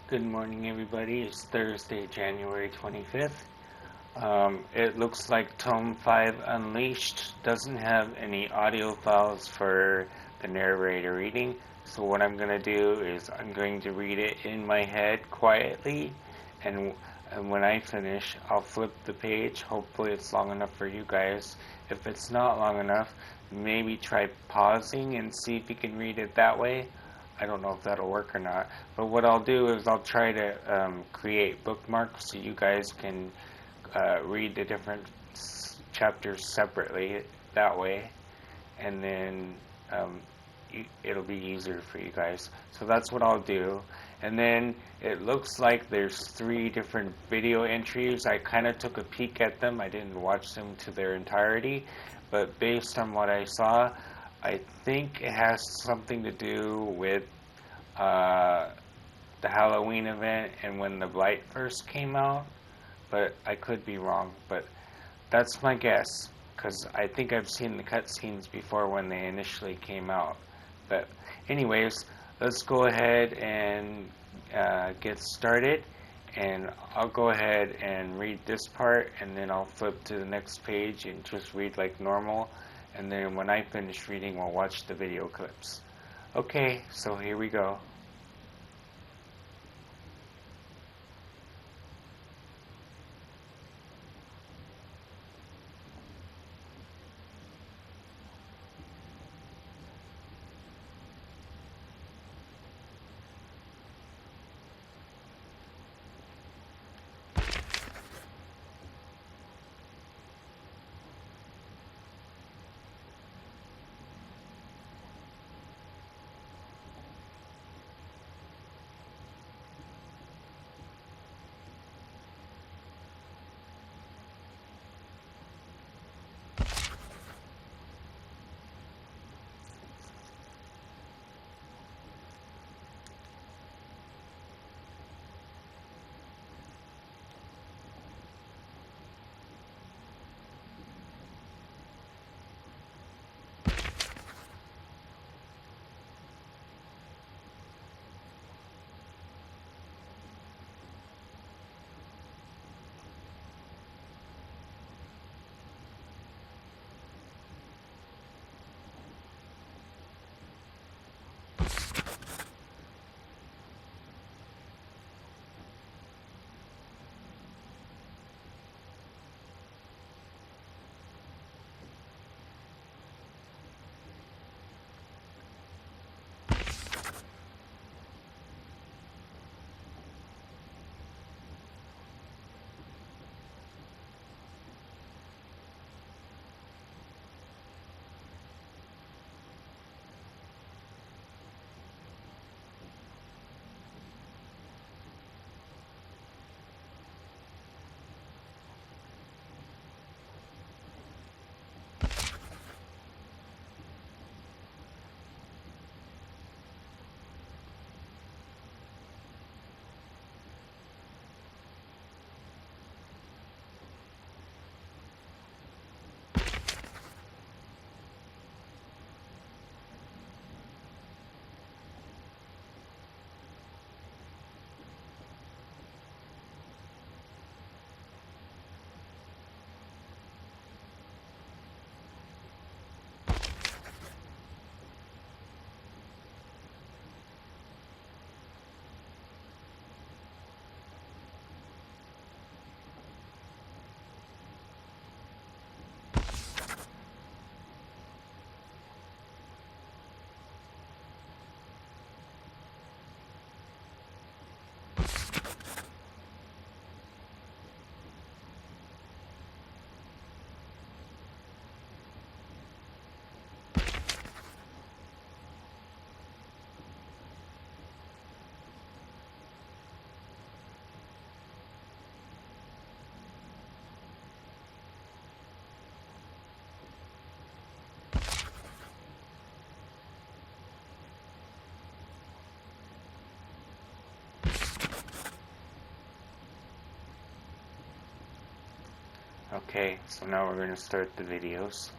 Good morning, everybody. It's Thursday, January 25th. It looks like Tome 5 Unleashed doesn't have any audio files for the narrator reading. So what I'm going to do is I'm going to read it in my head quietly, and when I finish, I'll flip the page. Hopefully it's long enough for you guys. If it's not long enough, maybe try pausing and see if you can read it that way. I don't know if that'll work or not, but what I'll do is I'll try to create bookmarks so you guys can read the different chapters separately that way, and then it'll be easier for you guys. So that's what I'll do. And then it looks like there's 3 different video entries. I kind of took a peek at them. I didn't watch them to their entirety, but based on what I saw, I think it has something to do with the Halloween event and when the Blight first came out, but I could be wrong, but that's my guess, because I think I've seen the cutscenes before when they initially came out. But anyways, let's go ahead and get started, and I'll go ahead and read this part, and then I'll flip to the next page and just read like normal, and then when I finish reading, we'll watch the video clips. Okay, so here we go. Okay, so now we're going to start the videos.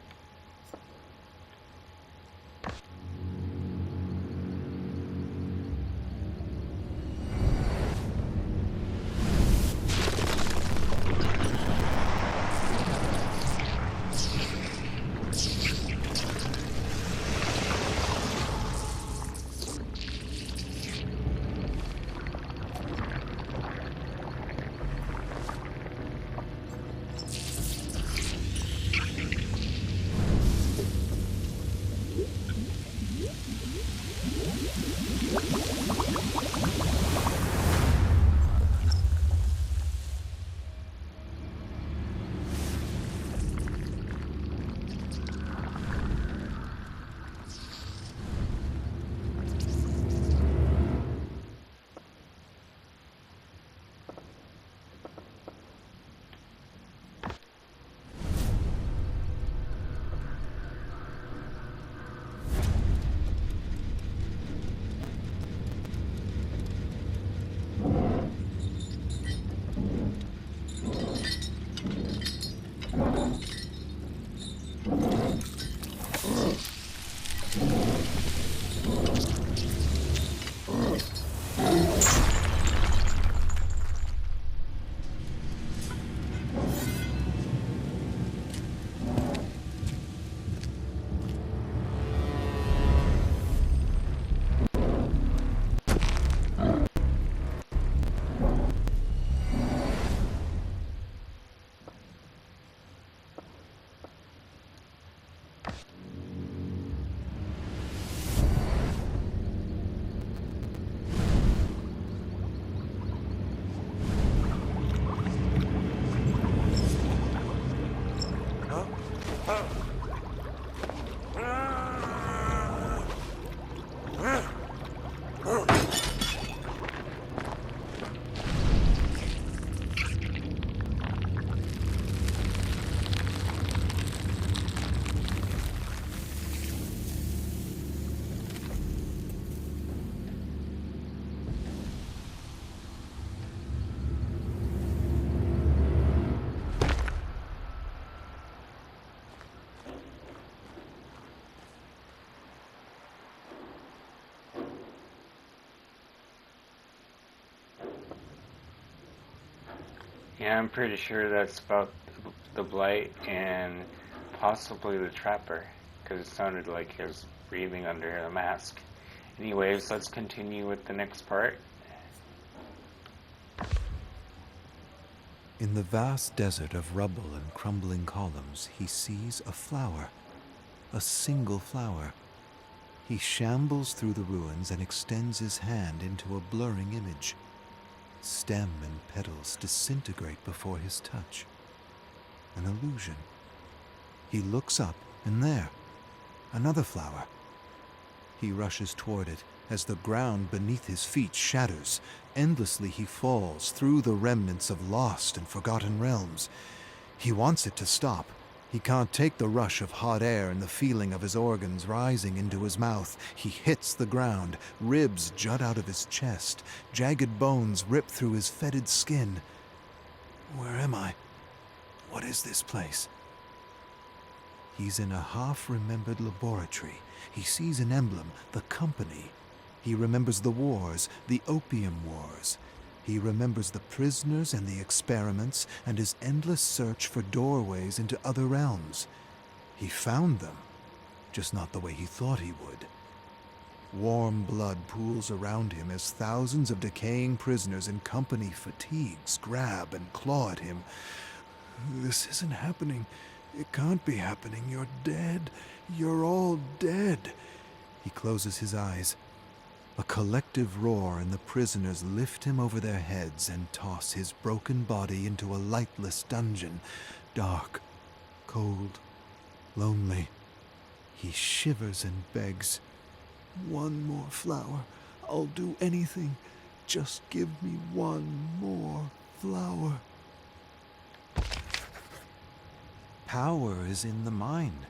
Yeah, I'm pretty sure that's about the Blight and possibly the Trapper, because it sounded like he was breathing under the mask. Anyways, let's continue with the next part. In the vast desert of rubble and crumbling columns, he sees a flower. A single flower. He shambles through the ruins and extends his hand into a blurring image. Stem and petals disintegrate before his touch. An illusion. He looks up, and there, another flower. He rushes toward it as the ground beneath his feet shatters. Endlessly he falls through the remnants of lost and forgotten realms. He wants it to stop. He can't take the rush of hot air and the feeling of his organs rising into his mouth. He hits the ground. Ribs jut out of his chest. Jagged bones rip through his fetid skin. Where am I? What is this place? He's in a half-remembered laboratory. He sees an emblem, the company. He remembers the wars, the opium wars. He remembers the prisoners and the experiments and his endless search for doorways into other realms. He found them, just not the way he thought he would. Warm blood pools around him as thousands of decaying prisoners in company fatigues grab and claw at him. This isn't happening. It can't be happening. You're dead. You're all dead. He closes his eyes. A collective roar, and the prisoners lift him over their heads and toss his broken body into a lightless dungeon. Dark, cold, lonely. He shivers and begs. One more flower. I'll do anything. Just give me one more flower. Power is in the mind.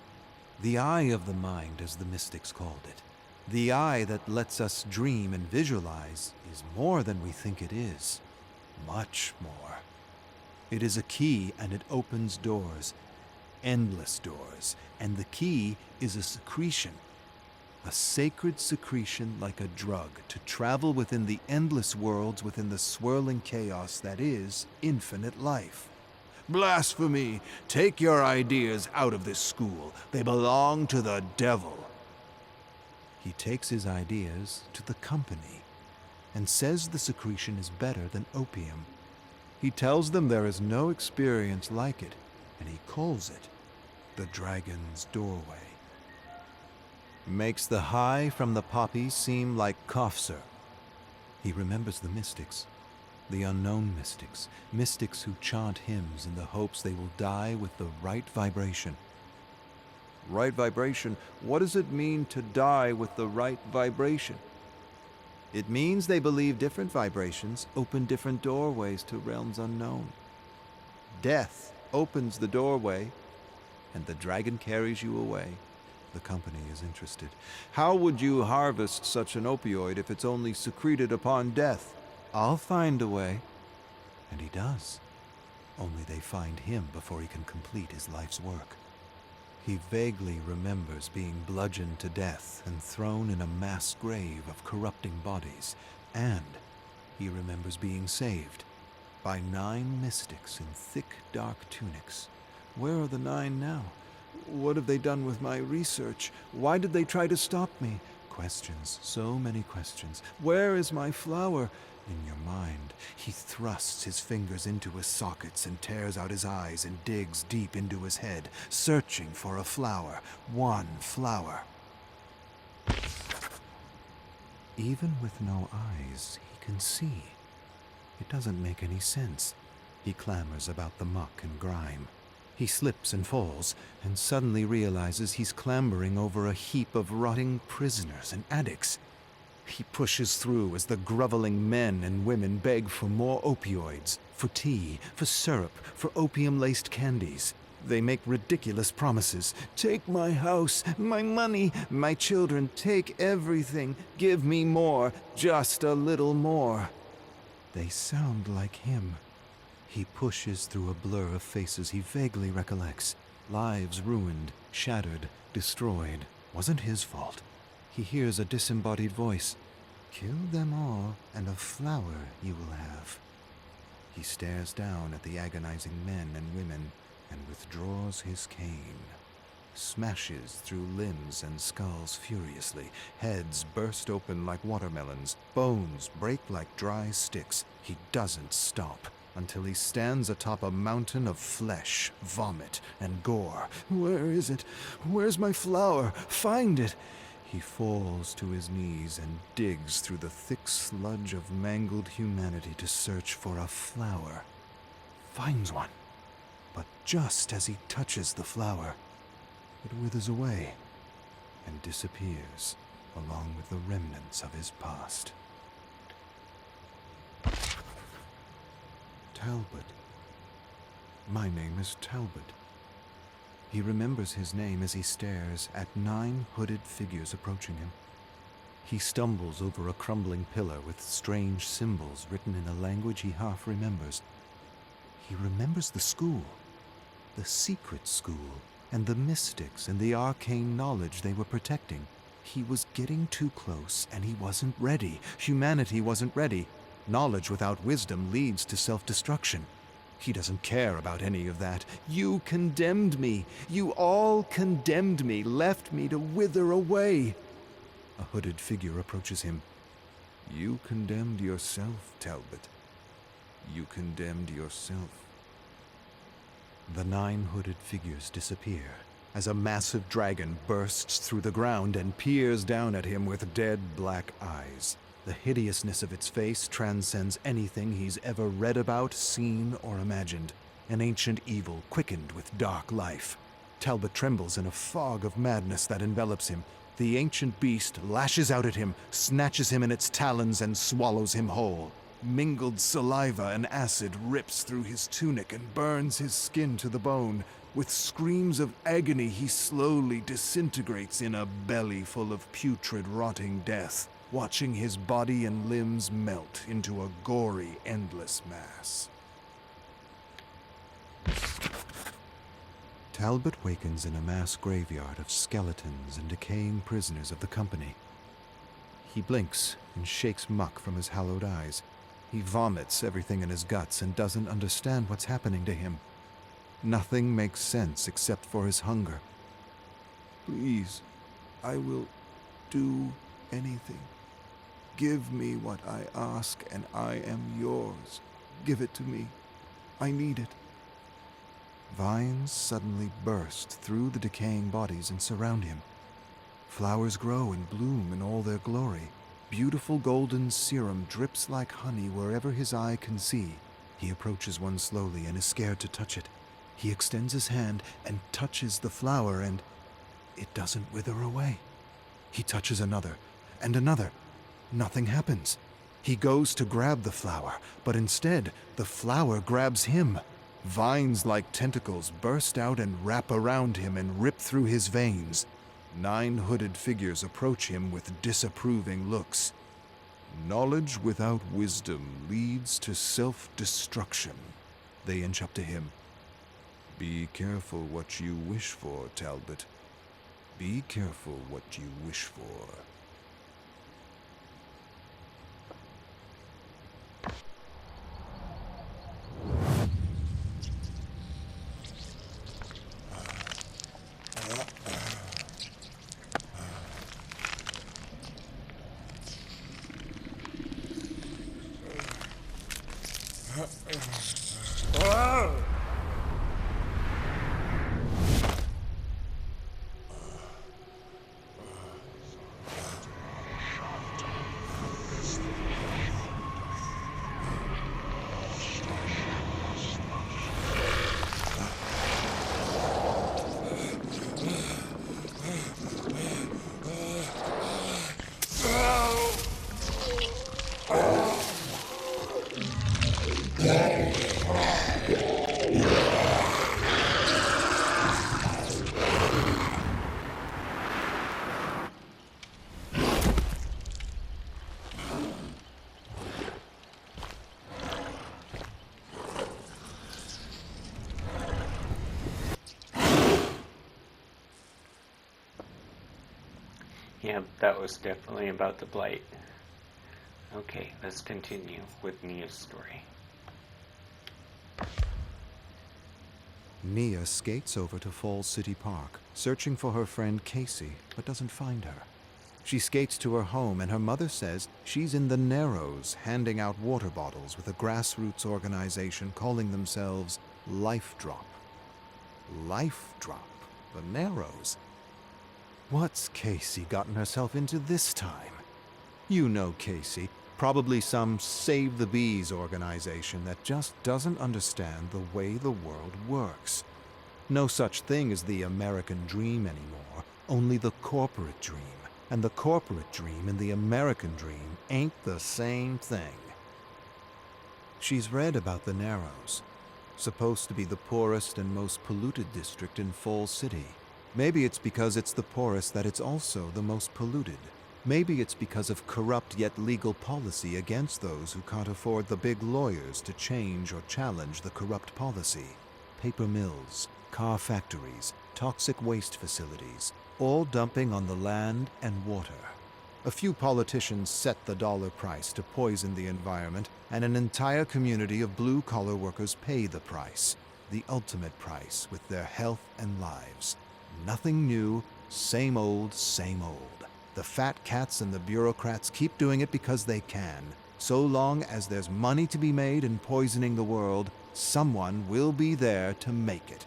The eye of the mind, as the mystics called it. The eye that lets us dream and visualize is more than we think it is. Much more. It is a key, and it opens doors. Endless doors. And the key is a secretion. A sacred secretion like a drug to travel within the endless worlds within the swirling chaos that is infinite life. Blasphemy! Take your ideas out of this school. They belong to the devil. He takes his ideas to the company and says the secretion is better than opium. He tells them there is no experience like it, and he calls it the Dragon's Doorway. Makes the high from the poppy seem like Kofser. He remembers the mystics, the unknown mystics, mystics who chant hymns in the hopes they will die with the right vibration. Right vibration? What does it mean to die with the right vibration? It means they believe different vibrations open different doorways to realms unknown. Death opens the doorway, and the dragon carries you away. The company is interested. How would you harvest such an opioid if it's only secreted upon death? I'll find a way. And he does. Only they find him before he can complete his life's work. He vaguely remembers being bludgeoned to death and thrown in a mass grave of corrupting bodies. And he remembers being saved by 9 mystics in thick, dark tunics. Where are the 9 now? What have they done with my research? Why did they try to stop me? Questions, so many questions. Where is my flower? In your mind, he thrusts his fingers into his sockets and tears out his eyes and digs deep into his head, searching for a flower. One flower. Even with no eyes, he can see. It doesn't make any sense. He clambers about the muck and grime. He slips and falls, and suddenly realizes he's clambering over a heap of rotting prisoners and addicts. He pushes through as the groveling men and women beg for more opioids, for tea, for syrup, for opium-laced candies. They make ridiculous promises. Take my house, my money, my children, take everything. Give me more, just a little more. They sound like him. He pushes through a blur of faces he vaguely recollects. Lives ruined, shattered, destroyed. Wasn't his fault. He hears a disembodied voice. Kill them all, and a flower you will have. He stares down at the agonizing men and women and withdraws his cane. Smashes through limbs and skulls furiously. Heads burst open like watermelons. Bones break like dry sticks. He doesn't stop until he stands atop a mountain of flesh, vomit, and gore. Where is it? Where's my flower? Find it! He falls to his knees and digs through the thick sludge of mangled humanity to search for a flower. Finds one. But just as he touches the flower, it withers away and disappears along with the remnants of his past. Talbot. My name is Talbot. He remembers his name as he stares at 9 hooded figures approaching him. He stumbles over a crumbling pillar with strange symbols written in a language he half remembers. He remembers the school, the secret school, and the mystics and the arcane knowledge they were protecting. He was getting too close, and he wasn't ready. Humanity wasn't ready. Knowledge without wisdom leads to self-destruction. He doesn't care about any of that. You condemned me. You all condemned me, left me to wither away. A hooded figure approaches him. You condemned yourself, Talbot. You condemned yourself. The 9 hooded figures disappear as a massive dragon bursts through the ground and peers down at him with dead black eyes. The hideousness of its face transcends anything he's ever read about, seen, or imagined. An ancient evil quickened with dark life. Talbot trembles in a fog of madness that envelops him. The ancient beast lashes out at him, snatches him in its talons, and swallows him whole. Mingled saliva and acid rips through his tunic and burns his skin to the bone. With screams of agony, he slowly disintegrates in a belly full of putrid, rotting death, watching his body and limbs melt into a gory, endless mass. Talbot wakens in a mass graveyard of skeletons and decaying prisoners of the company. He blinks and shakes muck from his hallowed eyes. He vomits everything in his guts and doesn't understand what's happening to him. Nothing makes sense except for his hunger. Please, I will do anything. Give me what I ask, and I am yours. Give it to me. I need it. Vines suddenly burst through the decaying bodies and surround him. Flowers grow and bloom in all their glory. Beautiful golden serum drips like honey wherever his eye can see. He approaches one slowly and is scared to touch it. He extends his hand and touches the flower, and it doesn't wither away. He touches another and another. Nothing happens. He goes to grab the flower, but instead, the flower grabs him. Vines like tentacles burst out and wrap around him and rip through his veins. 9 hooded figures approach him with disapproving looks. Knowledge without wisdom leads to self-destruction. They inch up to him. Be careful what you wish for, Talbot. Be careful what you wish for. Yeah, that was definitely about the blight. Okay, let's continue with Mia's story. Nia skates over to Falls City Park, searching for her friend Casey, but doesn't find her. She skates to her home, and her mother says she's in the Narrows handing out water bottles with a grassroots organization calling themselves Life Drop. Life Drop? The Narrows? What's Casey gotten herself into this time? You know Casey, probably some Save the Bees organization that just doesn't understand the way the world works. No such thing as the American dream anymore, only the corporate dream. And the corporate dream and the American dream ain't the same thing. She's read about the Narrows. Supposed to be the poorest and most polluted district in Falls City. Maybe it's because it's the poorest that it's also the most polluted. Maybe it's because of corrupt yet legal policy against those who can't afford the big lawyers to change or challenge the corrupt policy. Paper mills, car factories, toxic waste facilities, all dumping on the land and water. A few politicians set the dollar price to poison the environment, and an entire community of blue-collar workers pay the price, the ultimate price, with their health and lives. Nothing new, same old, same old. The fat cats and the bureaucrats keep doing it because they can. So long as there's money to be made in poisoning the world, someone will be there to make it.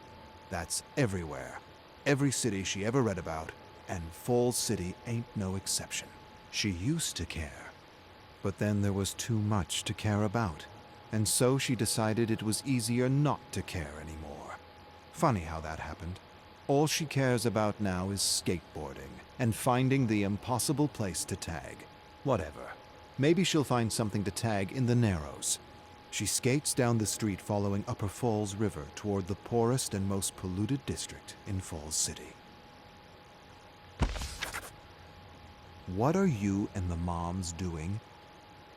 That's everywhere. Every city she ever read about, and Falls City ain't no exception. She used to care, but then there was too much to care about, and so she decided it was easier not to care anymore. Funny how that happened. All she cares about now is skateboarding and finding the impossible place to tag. Whatever. Maybe she'll find something to tag in the Narrows. She skates down the street following Upper Falls River toward the poorest and most polluted district in Falls City. What are you and the moms doing?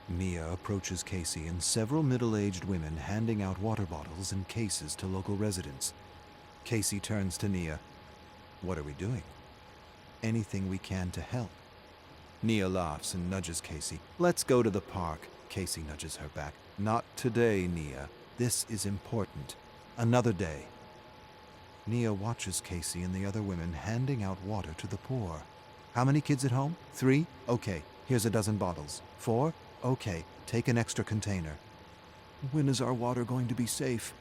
Nia approaches Casey and several middle-aged women handing out water bottles and cases to local residents. Casey turns to Nia. What are we doing? Anything we can to help. Nia laughs and nudges Casey. Let's go to the park. Casey nudges her back. Not today, Nia. This is important. Another day. Nia watches Casey and the other women handing out water to the poor. How many kids at home? 3? Okay, here's a dozen bottles. 4? Okay, take an extra container. When is our water going to be safe?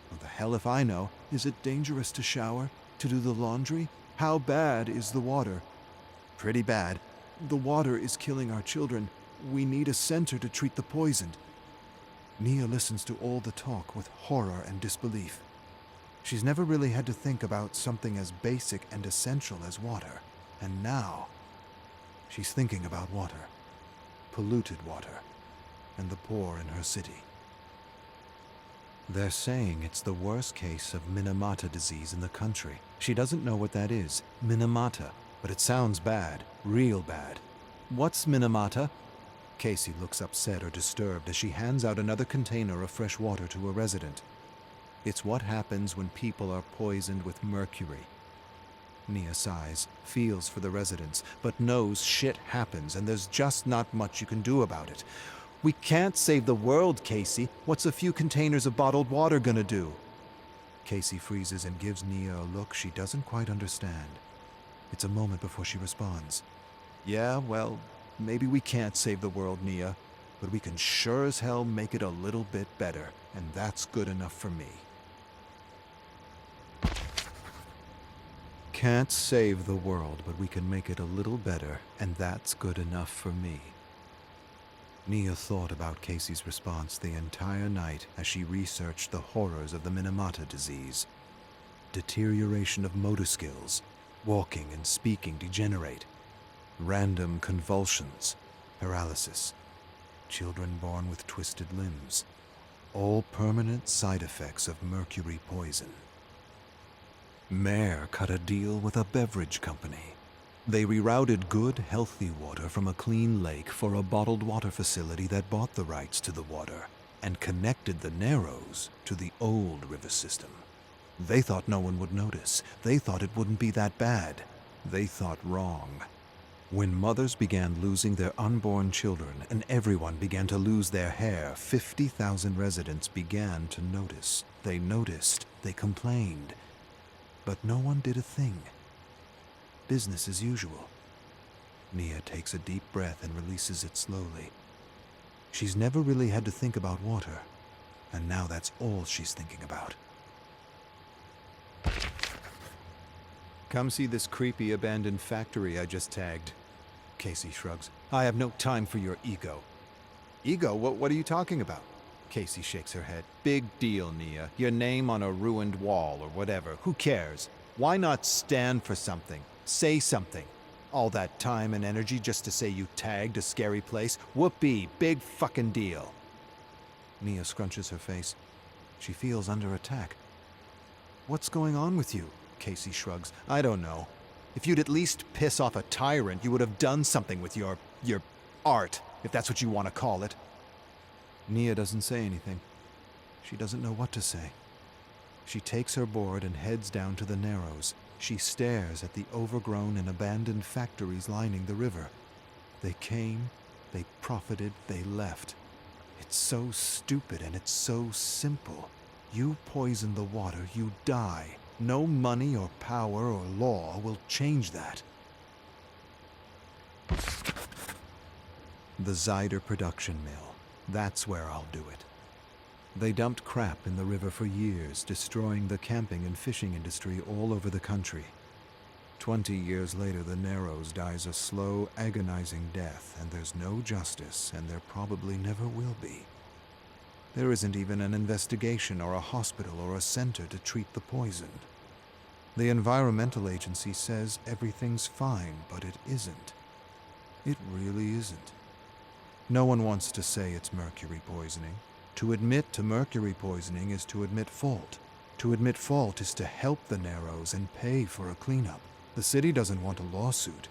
Well, the hell if I know. Is it dangerous to shower? To do the laundry? How bad is the water? Pretty bad. The water is killing our children. We need a center to treat the poisoned. Nia listens to all the talk with horror and disbelief. She's never really had to think about something as basic and essential as water. And now, she's thinking about water. Polluted water. And the poor in her city. They're saying it's the worst case of Minamata disease in the country. She doesn't know what that is. Minamata. But it sounds bad. Real bad. What's Minamata? Casey looks upset or disturbed as she hands out another container of fresh water to a resident. It's what happens when people are poisoned with mercury. Nia sighs, feels for the residents, but knows shit happens and there's just not much you can do about it. We can't save the world, Casey. What's a few containers of bottled water gonna do? Casey freezes and gives Nia a look she doesn't quite understand. It's a moment before she responds. Yeah, well, maybe we can't save the world, Nia, but we can sure as hell make it a little bit better, and that's good enough for me. Can't save the world, but we can make it a little better, and that's good enough for me. Nia thought about Casey's response the entire night as she researched the horrors of the Minamata disease. Deterioration of motor skills, walking and speaking degenerate, random convulsions, paralysis, children born with twisted limbs, all permanent side effects of mercury poison. Mayor cut a deal with a beverage company. They rerouted good, healthy water from a clean lake for a bottled water facility that bought the rights to the water and connected the Narrows to the old river system. They thought no one would notice. They thought it wouldn't be that bad. They thought wrong. When mothers began losing their unborn children and everyone began to lose their hair, 50,000 residents began to notice. They noticed, they complained, but no one did a thing. Business as usual. Nia takes a deep breath and releases it slowly. She's never really had to think about water, and now that's all she's thinking about. Come see this creepy abandoned factory I just tagged. Casey shrugs. I have no time for your ego. Ego? What are you talking about? Casey shakes her head. Big deal, Nia. Your name on a ruined wall or whatever. Who cares? Why not stand for something? Say something. All that time and energy just to say you tagged a scary place? Whoopee, big fucking deal. Nia scrunches her face. She feels under attack. What's going on with you? Casey shrugs. I don't know. If you'd at least piss off a tyrant, you would have done something with your art, if that's what you want to call it. Nia doesn't say anything. She doesn't know what to say. She takes her board and heads down to the Narrows. She stares at the overgrown and abandoned factories lining the river. They came, they profited, they left. It's so stupid and it's so simple. You poison the water, you die. No money or power or law will change that. The Zyder production mill. That's where I'll do it. They dumped crap in the river for years, destroying the camping and fishing industry all over the country. 20 years later, the Narrows dies a slow, agonizing death, and there's no justice, and there probably never will be. There isn't even an investigation or a hospital or a center to treat the poisoned. The environmental agency says everything's fine, but it isn't. It really isn't. No one wants to say it's mercury poisoning. To admit to mercury poisoning is to admit fault. To admit fault is to help the Narrows and pay for a cleanup. The city doesn't want a lawsuit.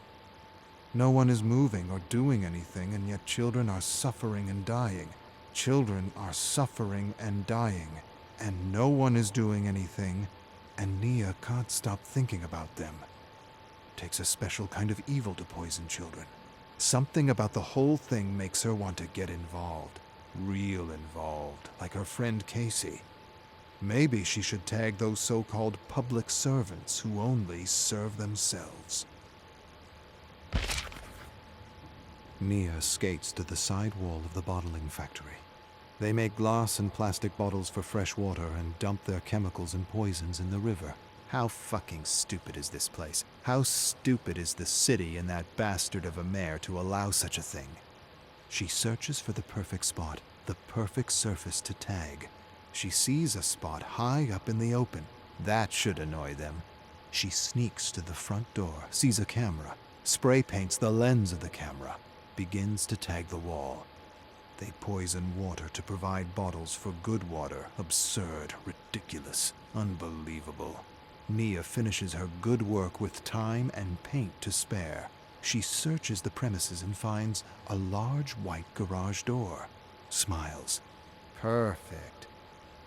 No one is moving or doing anything, and yet children are suffering and dying. Children are suffering and dying, and no one is doing anything, and Nia can't stop thinking about them. It takes a special kind of evil to poison children. Something about the whole thing makes her want to get involved. Real involved, like her friend Casey. Maybe she should tag those so-called public servants who only serve themselves. Nia skates to the side wall of the bottling factory. They make glass and plastic bottles for fresh water and dump their chemicals and poisons in the river. How fucking stupid is this place? How stupid is the city and that bastard of a mayor to allow such a thing? She searches for the perfect spot, the perfect surface to tag. She sees a spot high up in the open. That should annoy them. She sneaks to the front door, sees a camera, spray paints the lens of the camera, begins to tag the wall. They poison water to provide bottles for good water. Absurd, ridiculous, unbelievable. Nia finishes her good work with time and paint to spare. She searches the premises and finds a large white garage door. Smiles. Perfect.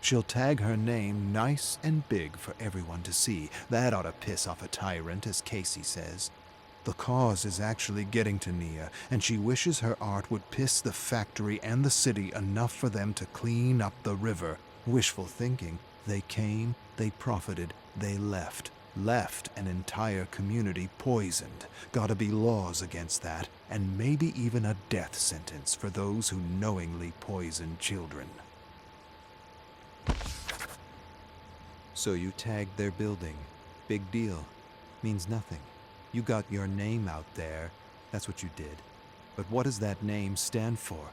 She'll tag her name nice and big for everyone to see. That ought to piss off a tyrant, as Casey says. The cause is actually getting to Nia, and she wishes her art would piss the factory and the city enough for them to clean up the river. Wishful thinking. They came, they profited, they left. Left an entire community poisoned. Gotta be laws against that, and maybe even a death sentence for those who knowingly poison children. So you tagged their building. Big deal. Means nothing. You got your name out there. That's what you did. But what does that name stand for?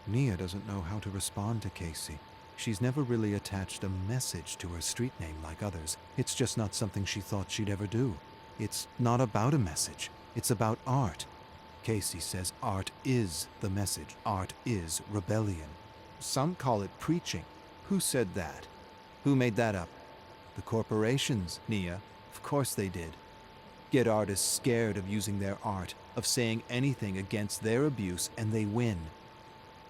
Nia doesn't know how to respond to Casey. She's never really attached a message to her street name like others. It's just not something she thought she'd ever do. It's not about a message. It's about art. Casey says art is the message. Art is rebellion. Some call it preaching. Who said that? Who made that up? The corporations, Nia. Of course they did. Get artists scared of using their art, of saying anything against their abuse, and they win.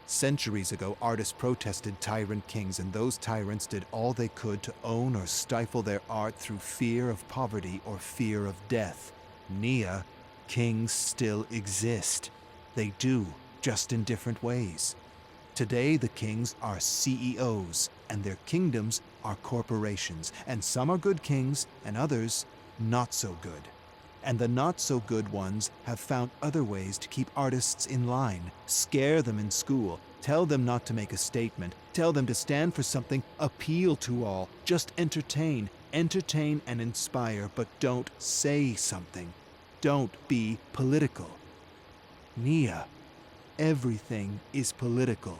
Centuries ago, artists protested tyrant kings, and those tyrants did all they could to own or stifle their art through fear of poverty or fear of death. Nia Kings still exist. They do, just in different ways. Today, the kings are CEOs, and their kingdoms are corporations, and some are good kings, and others not so good. And the not so good ones have found other ways to keep artists in line, scare them in school, tell them not to make a statement, tell them to stand for something, appeal to all, just entertain and inspire, but don't say something. Don't be political. Nia, everything is political.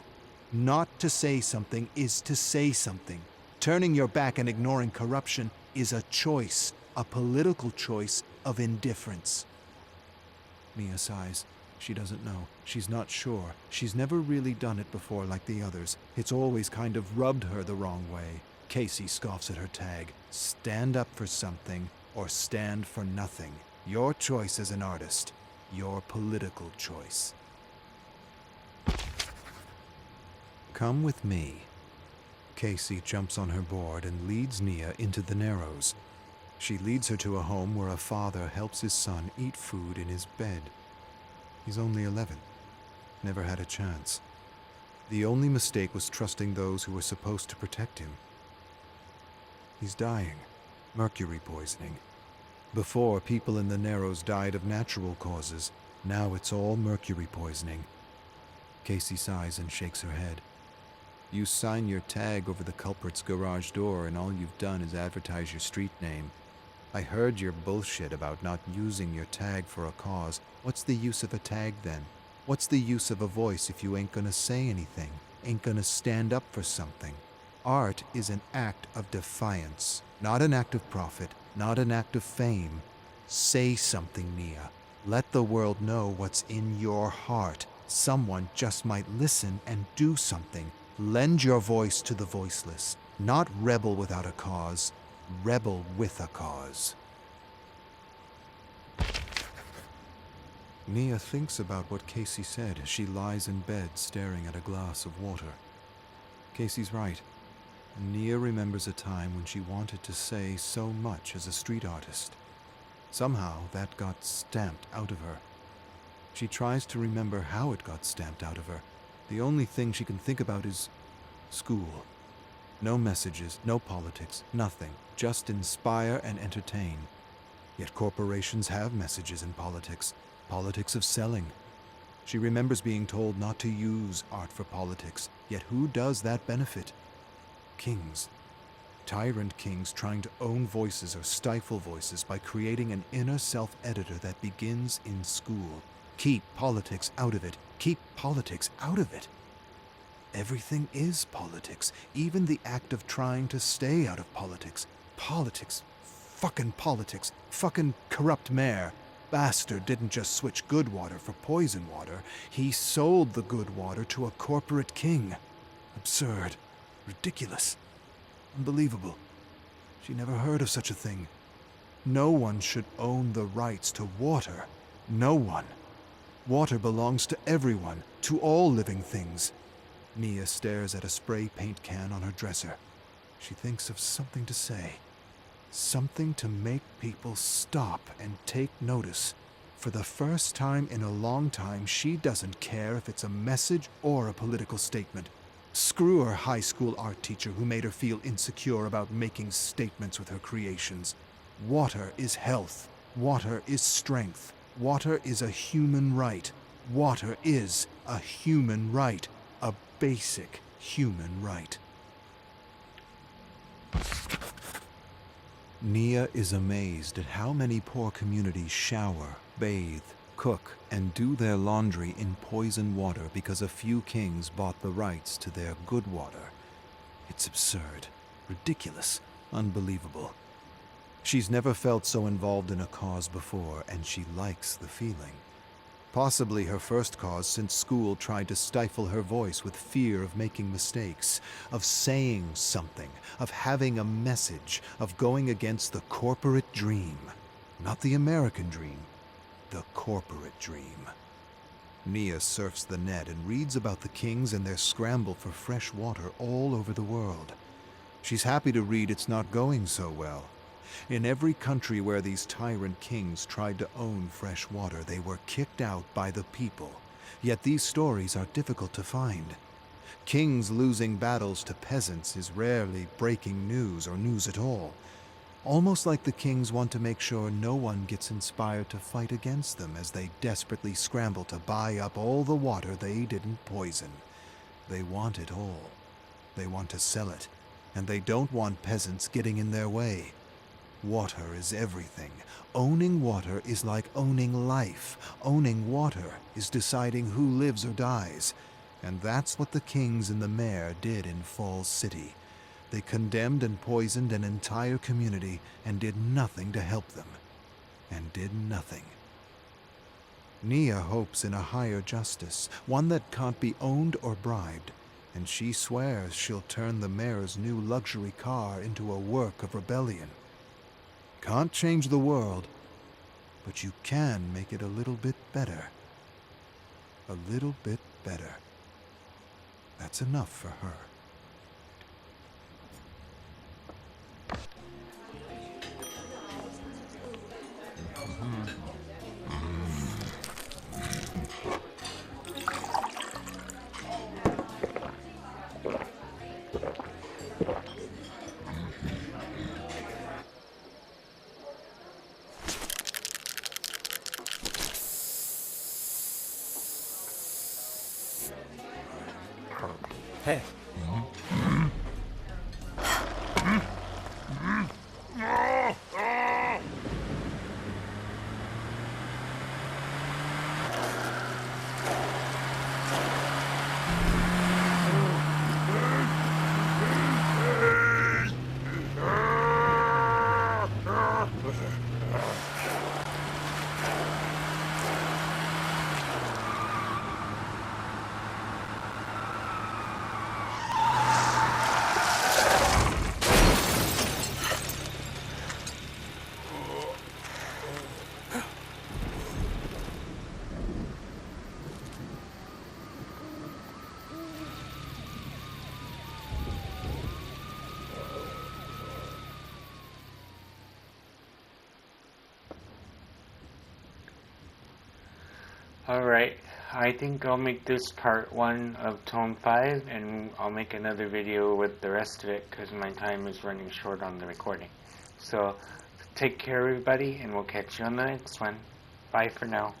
Not to say something is to say something. Turning your back and ignoring corruption is a choice, a political choice of indifference. Nia sighs. She doesn't know. She's not sure. She's never really done it before like the others. It's always kind of rubbed her the wrong way. Casey scoffs at her tag. Stand up for something or stand for nothing. Your choice as an artist. Your political choice. Come with me. Casey jumps on her board and leads Nia into the Narrows. She leads her to a home where a father helps his son eat food in his bed. He's only 11. Never had a chance. The only mistake was trusting those who were supposed to protect him. He's dying. Mercury poisoning. Before, people in the Narrows died of natural causes. Now it's all mercury poisoning. Casey sighs and shakes her head. You sign your tag over the culprit's garage door and all you've done is advertise your street name. I heard your bullshit about not using your tag for a cause. What's the use of a tag then? What's the use of a voice if you ain't gonna say anything? Ain't gonna stand up for something? Art is an act of defiance, not an act of profit, not an act of fame. Say something, Nia. Let the world know what's in your heart. Someone just might listen and do something. Lend your voice to the voiceless. Not rebel without a cause. Rebel with a cause. Nia thinks about what Casey said as she lies in bed staring at a glass of water. Casey's right. Nia remembers a time when she wanted to say so much as a street artist. Somehow that got stamped out of her. She tries to remember how it got stamped out of her. The only thing she can think about is school. No messages, no politics, nothing. Just inspire and entertain. Yet corporations have messages in politics. Politics of selling. She remembers being told not to use art for politics. Yet who does that benefit? Kings. Tyrant kings trying to own voices or stifle voices by creating an inner self-editor that begins in school. Keep politics out of it. Keep politics out of it. Everything is politics, even the act of trying to stay out of politics. Politics. Fucking corrupt mayor. Bastard didn't just switch good water for poison water. He sold the good water to a corporate king. Absurd. Ridiculous. Unbelievable. She never heard of such a thing. No one should own the rights to water. No one. Water belongs to everyone, to all living things. Nia stares at a spray paint can on her dresser. She thinks of something to say. Something to make people stop and take notice. For the first time in a long time, she doesn't care if it's a message or a political statement. Screw her high school art teacher who made her feel insecure about making statements with her creations. Water is health. Water is strength. Water is a human right. Water is a human right. A basic human right. Nia is amazed at how many poor communities shower, bathe, cook, and do their laundry in poison water because a few kings bought the rights to their good water. It's absurd, ridiculous, unbelievable. She's never felt so involved in a cause before, and she likes the feeling. Possibly her first cause since school tried to stifle her voice with fear of making mistakes, of saying something, of having a message, of going against the corporate dream. Not the American dream, the corporate dream. Nia surfs the net and reads about the kings and their scramble for fresh water all over the world. She's happy to read it's not going so well. In every country where these tyrant kings tried to own fresh water, they were kicked out by the people. Yet these stories are difficult to find. Kings losing battles to peasants is rarely breaking news or news at all. Almost like the kings want to make sure no one gets inspired to fight against them as they desperately scramble to buy up all the water they didn't poison. They want it all. They want to sell it, and they don't want peasants getting in their way. Water is everything. Owning water is like owning life. Owning water is deciding who lives or dies. And that's what the kings in the Mare did in Falls City. They condemned and poisoned an entire community and did nothing to help them. And did nothing. Nia hopes in a higher justice, one that can't be owned or bribed, and she swears she'll turn the Mare's new luxury car into a work of rebellion. Can't change the world, but you can make it a little bit better. A little bit better. That's enough for her. Hey. Alright, I think I'll make this part 1 of Tome 5, and I'll make another video with the rest of it because my time is running short on the recording. So, take care everybody, and we'll catch you on the next one. Bye for now.